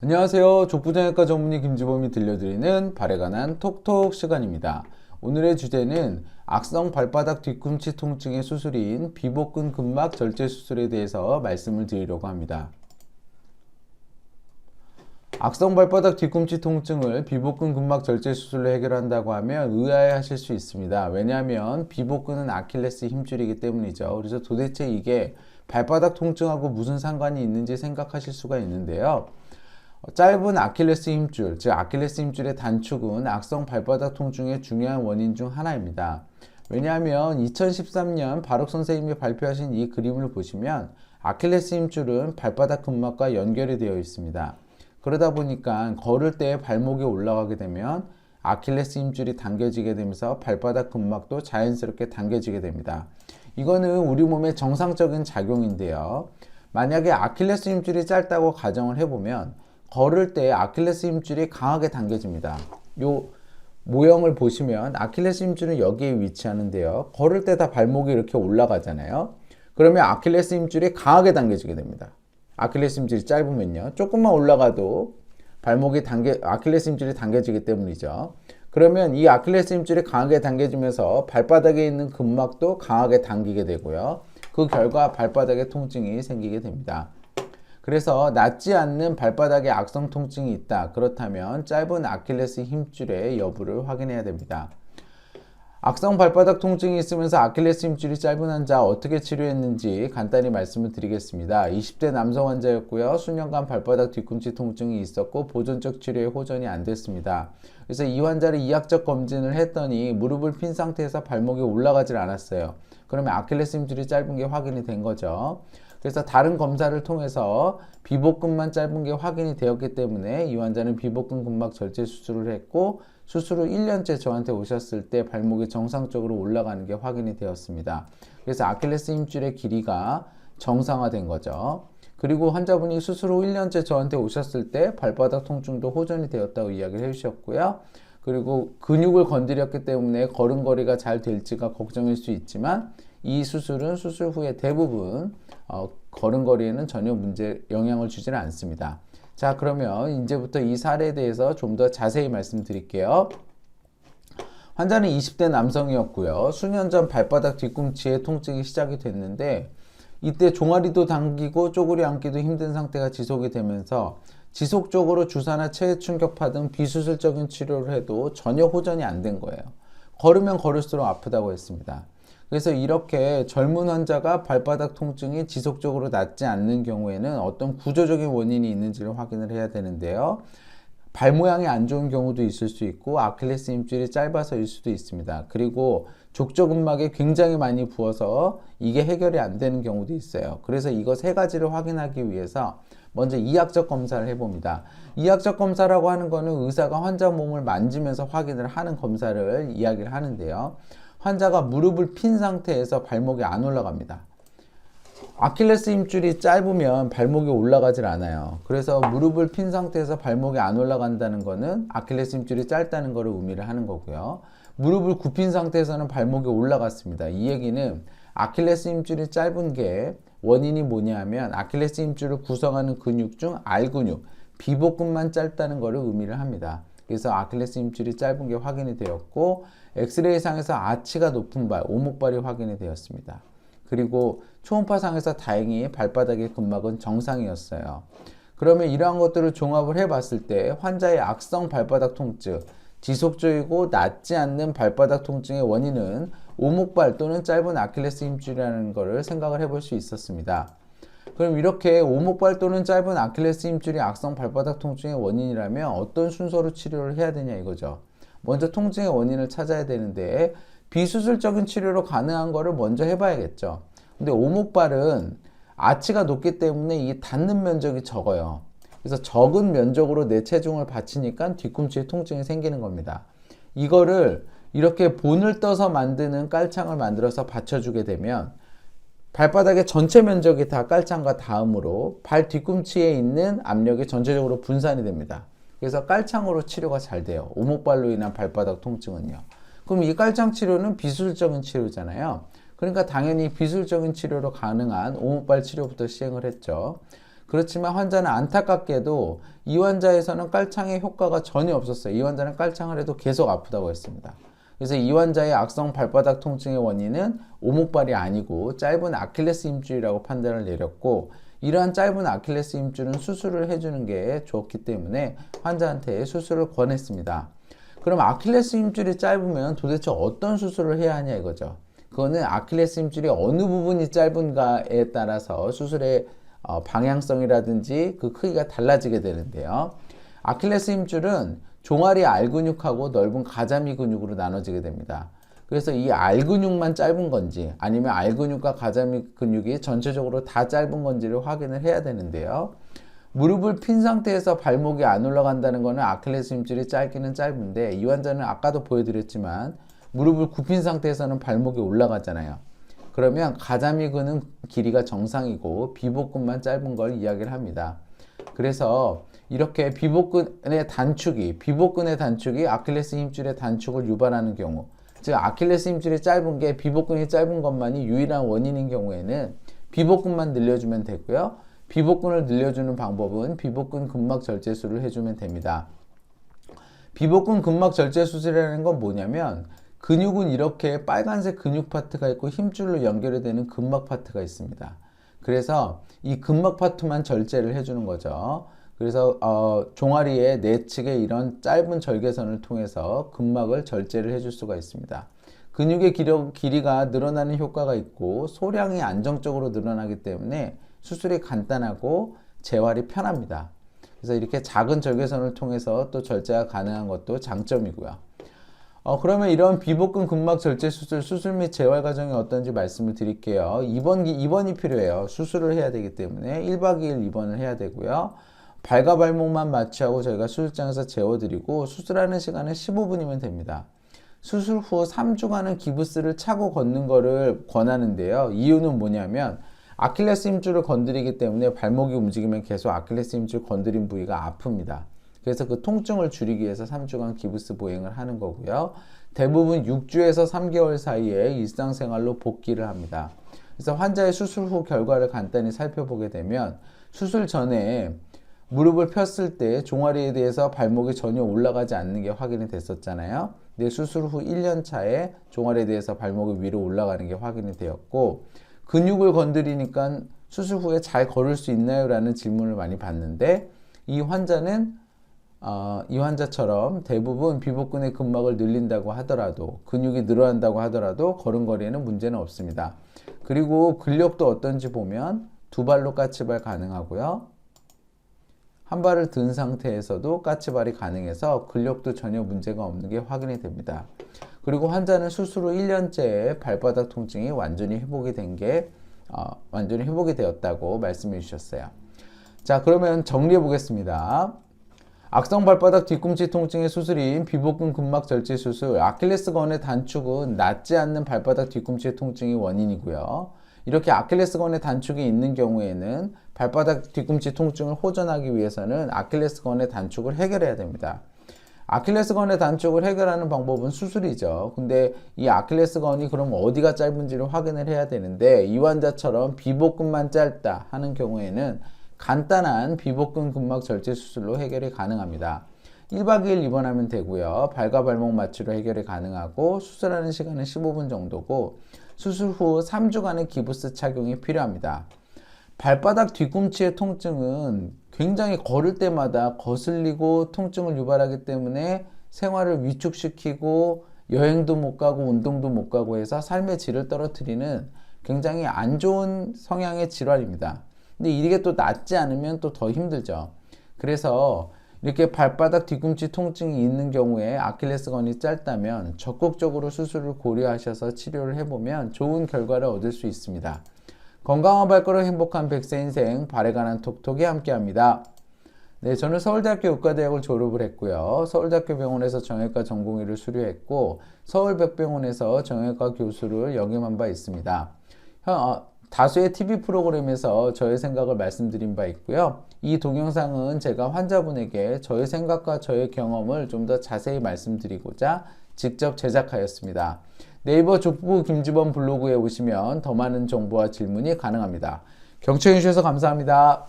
안녕하세요. 족부정형외과 전문의 김지범이 들려드리는 발에 관한 톡톡 시간입니다. 오늘의 주제는 악성 발바닥 뒤꿈치 통증의 수술인 비복근 근막 절제 수술에 대해서 말씀을 드리려고 합니다. 악성 발바닥 뒤꿈치 통증을 비복근 근막 절제 수술로 해결한다고 하면 의아해하실 수 있습니다. 왜냐하면 비복근은 아킬레스 힘줄이기 때문이죠. 그래서 도대체 이게 발바닥 통증하고 무슨 상관이 있는지 생각하실 수가 있는데요. 짧은 아킬레스 힘줄, 즉 아킬레스 힘줄의 단축은 악성 발바닥 통증의 중요한 원인 중 하나입니다. 왜냐하면 2013년 바록 선생님이 발표하신 이 그림을 보시면 아킬레스 힘줄은 발바닥 근막과 연결이 되어 있습니다. 그러다 보니까 걸을 때 발목이 올라가게 되면 아킬레스 힘줄이 당겨지게 되면서 발바닥 근막도 자연스럽게 당겨지게 됩니다. 이거는 우리 몸의 정상적인 작용인데요. 만약에 아킬레스 힘줄이 짧다고 가정을 해보면 걸을 때 아킬레스 힘줄이 강하게 당겨집니다. 요 모형을 보시면 아킬레스 힘줄은 여기에 위치하는데요. 걸을 때 다 발목이 이렇게 올라가잖아요. 그러면 아킬레스 힘줄이 강하게 당겨지게 됩니다. 아킬레스 힘줄이 짧으면요. 조금만 올라가도 아킬레스 힘줄이 당겨지기 때문이죠. 그러면 이 아킬레스 힘줄이 강하게 당겨지면서 발바닥에 있는 근막도 강하게 당기게 되고요. 그 결과 발바닥에 통증이 생기게 됩니다. 그래서 낫지 않는 발바닥에 악성 통증이 있다. 그렇다면 짧은 아킬레스 힘줄의 여부를 확인해야 됩니다. 악성 발바닥 통증이 있으면서 아킬레스 힘줄이 짧은 환자 어떻게 치료했는지 간단히 말씀을 드리겠습니다. 20대 남성 환자였고요. 수년간 발바닥 뒤꿈치 통증이 있었고 보존적 치료에 호전이 안 됐습니다. 그래서 이 환자를 이학적 검진을 했더니 무릎을 핀 상태에서 발목이 올라가질 않았어요. 그러면 아킬레스 힘줄이 짧은 게 확인이 된 거죠. 그래서 다른 검사를 통해서 비복근만 짧은 게 확인이 되었기 때문에 이 환자는 비복근 근막 절제 수술을 했고 수술 후 1년째 저한테 오셨을 때 발목이 정상적으로 올라가는 게 확인이 되었습니다. 그래서 아킬레스 힘줄의 길이가 정상화된 거죠. 그리고 환자분이 수술 후 1년째 저한테 오셨을 때 발바닥 통증도 호전이 되었다고 이야기를 해주셨고요. 그리고 근육을 건드렸기 때문에 걸음걸이가 잘 될지가 걱정일 수 있지만 이 수술은 수술 후에 대부분 걸음걸이에는 전혀 영향을 주지는 않습니다. 자, 그러면 이제부터 이 사례에 대해서 좀 더 자세히 말씀드릴게요. 환자는 20대 남성이었고요. 수년 전 발바닥 뒤꿈치에 통증이 시작이 됐는데 이때 종아리도 당기고 쪼그려 앉기도 힘든 상태가 지속이 되면서 지속적으로 주사나 체해 충격파 등 비수술적인 치료를 해도 전혀 호전이 안 된 거예요. 걸으면 걸을수록 아프다고 했습니다. 그래서 이렇게 젊은 환자가 발바닥 통증이 지속적으로 낫지 않는 경우에는 어떤 구조적인 원인이 있는지를 확인을 해야 되는데요. 발 모양이 안 좋은 경우도 있을 수 있고 아킬레스 힘줄이 짧아서일 수도 있습니다. 그리고 족저근막에 굉장히 많이 부어서 이게 해결이 안 되는 경우도 있어요. 그래서 이거 세 가지를 확인하기 위해서 먼저 이학적 검사를 해봅니다. 이학적 검사라고 하는 거는 의사가 환자 몸을 만지면서 확인을 하는 검사를 이야기를 하는데요. 환자가 무릎을 핀 상태에서 발목이 안 올라갑니다. 아킬레스 힘줄이 짧으면 발목이 올라가질 않아요. 그래서 무릎을 핀 상태에서 발목이 안 올라간다는 거는 아킬레스 힘줄이 짧다는 것을 의미를 하는 거고요. 무릎을 굽힌 상태에서는 발목이 올라갔습니다. 이 얘기는 아킬레스 힘줄이 짧은 게 원인이 뭐냐 하면 아킬레스 힘줄을 구성하는 근육 중 R근육, 비복근만 짧다는 것을 의미를 합니다. 그래서 아킬레스 힘줄이 짧은 게 확인이 되었고 엑스레이상에서 아치가 높은 발, 오목발이 확인이 되었습니다. 그리고 초음파상에서 다행히 발바닥의 근막은 정상이었어요. 그러면 이러한 것들을 종합을 해봤을 때 환자의 악성 발바닥 통증, 지속적이고 낫지 않는 발바닥 통증의 원인은 오목발 또는 짧은 아킬레스 힘줄이라는 것을 생각을 해볼 수 있었습니다. 그럼 이렇게 오목발 또는 짧은 아킬레스 힘줄이 악성 발바닥 통증의 원인이라면 어떤 순서로 치료를 해야 되냐 이거죠. 먼저 통증의 원인을 찾아야 되는데 비수술적인 치료로 가능한 거를 먼저 해봐야겠죠. 근데 오목발은 아치가 높기 때문에 이 닿는 면적이 적어요. 그래서 적은 면적으로 내 체중을 받치니까 뒤꿈치에 통증이 생기는 겁니다. 이거를 이렇게 본을 떠서 만드는 깔창을 만들어서 받쳐주게 되면 발바닥의 전체 면적이 다 깔창과 닿음으로 발 뒤꿈치에 있는 압력이 전체적으로 분산이 됩니다. 그래서 깔창으로 치료가 잘 돼요. 오목발로 인한 발바닥 통증은요. 그럼 이 깔창 치료는 비수술적인 치료잖아요. 그러니까 당연히 비수술적인 치료로 가능한 오목발 치료부터 시행을 했죠. 그렇지만 환자는 안타깝게도 이 환자에서는 깔창의 효과가 전혀 없었어요. 이 환자는 깔창을 해도 계속 아프다고 했습니다. 그래서 이 환자의 악성 발바닥 통증의 원인은 오목발이 아니고 짧은 아킬레스 힘줄이라고 판단을 내렸고, 이러한 짧은 아킬레스 힘줄은 수술을 해주는 게 좋기 때문에 환자한테 수술을 권했습니다. 그럼 아킬레스 힘줄이 짧으면 도대체 어떤 수술을 해야 하냐 이거죠. 그거는 아킬레스 힘줄이 어느 부분이 짧은가에 따라서 수술의 방향성이라든지 그 크기가 달라지게 되는데요. 아킬레스 힘줄은 종아리 알근육하고 넓은 가자미 근육으로 나눠지게 됩니다. 그래서 이 알근육만 짧은 건지 아니면 알근육과 가자미 근육이 전체적으로 다 짧은 건지를 확인을 해야 되는데요. 무릎을 핀 상태에서 발목이 안 올라간다는 것은 아킬레스 힘줄이 짧기는 짧은데, 이 환자는 아까도 보여드렸지만 무릎을 굽힌 상태에서는 발목이 올라가잖아요. 그러면 가자미 근은 길이가 정상이고 비복근만 짧은 걸 이야기를 합니다. 그래서 이렇게 비복근의 단축이 아킬레스 힘줄의 단축을 유발하는 경우, 즉 아킬레스 힘줄이 짧은 게 비복근이 짧은 것만이 유일한 원인인 경우에는 비복근만 늘려주면 되고요. 비복근을 늘려주는 방법은 비복근 근막 절제술을 해주면 됩니다. 비복근 근막 절제 수술이라는 건 뭐냐면, 근육은 이렇게 빨간색 근육 파트가 있고 힘줄로 연결이 되는 근막 파트가 있습니다. 그래서 이 근막 파트만 절제를 해주는 거죠. 그래서 종아리의 내측에 이런 짧은 절개선을 통해서 근막을 절제를 해줄 수가 있습니다. 근육의 길이가 늘어나는 효과가 있고 소량이 안정적으로 늘어나기 때문에 수술이 간단하고 재활이 편합니다. 그래서 이렇게 작은 절개선을 통해서 또 절제가 가능한 것도 장점이고요. 그러면 이런 비복근 근막 절제 수술 및 재활 과정이 어떤지 말씀을 드릴게요. 입원이 필요해요. 수술을 해야 되기 때문에 1박 2일 입원을 해야 되고요. 발과 발목만 마취하고 저희가 수술장에서 재워드리고 수술하는 시간은 15분이면 됩니다. 수술 후 3주간은 기부스를 차고 걷는 거를 권하는데요. 이유는 뭐냐면 아킬레스 힘줄을 건드리기 때문에 발목이 움직이면 계속 아킬레스 힘줄 건드린 부위가 아픕니다. 그래서 그 통증을 줄이기 위해서 3주간 기부스 보행을 하는 거고요. 대부분 6주에서 3개월 사이에 일상생활로 복귀를 합니다. 그래서 환자의 수술 후 결과를 간단히 살펴보게 되면, 수술 전에 무릎을 폈을 때 종아리에 대해서 발목이 전혀 올라가지 않는 게 확인이 됐었잖아요. 근데 수술 후 1년 차에 종아리에 대해서 발목이 위로 올라가는 게 확인이 되었고, 근육을 건드리니까 수술 후에 잘 걸을 수 있나요? 라는 질문을 많이 받는데, 이 환자처럼 대부분 비복근의 근막을 늘린다고 하더라도, 근육이 늘어난다고 하더라도 걸음걸이에는 문제는 없습니다. 그리고 근력도 어떤지 보면 두 발로 까치발 가능하고요. 한 발을 든 상태에서도 까치발이 가능해서 근력도 전혀 문제가 없는 게 확인이 됩니다. 그리고 환자는 수술 후 1년째에 발바닥 통증이 완전히 회복이 되었다고 말씀해 주셨어요. 자, 그러면 정리해 보겠습니다. 악성 발바닥 뒤꿈치 통증의 수술인 비복근 근막 절제 수술, 아킬레스건의 단축은 낫지 않는 발바닥 뒤꿈치 통증이 원인이고요. 이렇게 아킬레스건의 단축이 있는 경우에는 발바닥 뒤꿈치 통증을 호전하기 위해서는 아킬레스건의 단축을 해결해야 됩니다. 아킬레스건의 단축을 해결하는 방법은 수술이죠. 근데 이 아킬레스건이 그럼 어디가 짧은지를 확인을 해야 되는데, 이 환자처럼 비복근만 짧다 하는 경우에는 간단한 비복근 근막 절제 수술로 해결이 가능합니다. 1박 2일 입원하면 되고요. 발과 발목 마취로 해결이 가능하고 수술하는 시간은 15분 정도고 수술 후 3주간의 기부스 착용이 필요합니다. 발바닥 뒤꿈치의 통증은 굉장히 걸을 때마다 거슬리고 통증을 유발하기 때문에 생활을 위축시키고 여행도 못 가고 운동도 못 가고 해서 삶의 질을 떨어뜨리는 굉장히 안 좋은 성향의 질환입니다. 근데 이게 또 낫지 않으면 또 더 힘들죠. 그래서 이렇게 발바닥 뒤꿈치 통증이 있는 경우에 아킬레스건이 짧다면 적극적으로 수술을 고려하셔서 치료를 해보면 좋은 결과를 얻을 수 있습니다. 건강한 발걸음 행복한 100세 인생, 발에 관한 톡톡이 함께합니다. 네, 저는 서울대학교 의과대학을 졸업을 했고요. 서울대학교 병원에서 정형외과 전공의를 수료했고 서울백병원에서 정형외과 교수를 역임한 바 있습니다. 다수의 TV 프로그램에서 저의 생각을 말씀드린 바 있고요. 이 동영상은 제가 환자분에게 저의 생각과 저의 경험을 좀 더 자세히 말씀드리고자 직접 제작하였습니다. 네이버 족부 김주범 블로그에 오시면 더 많은 정보와 질문이 가능합니다. 경청해 주셔서 감사합니다.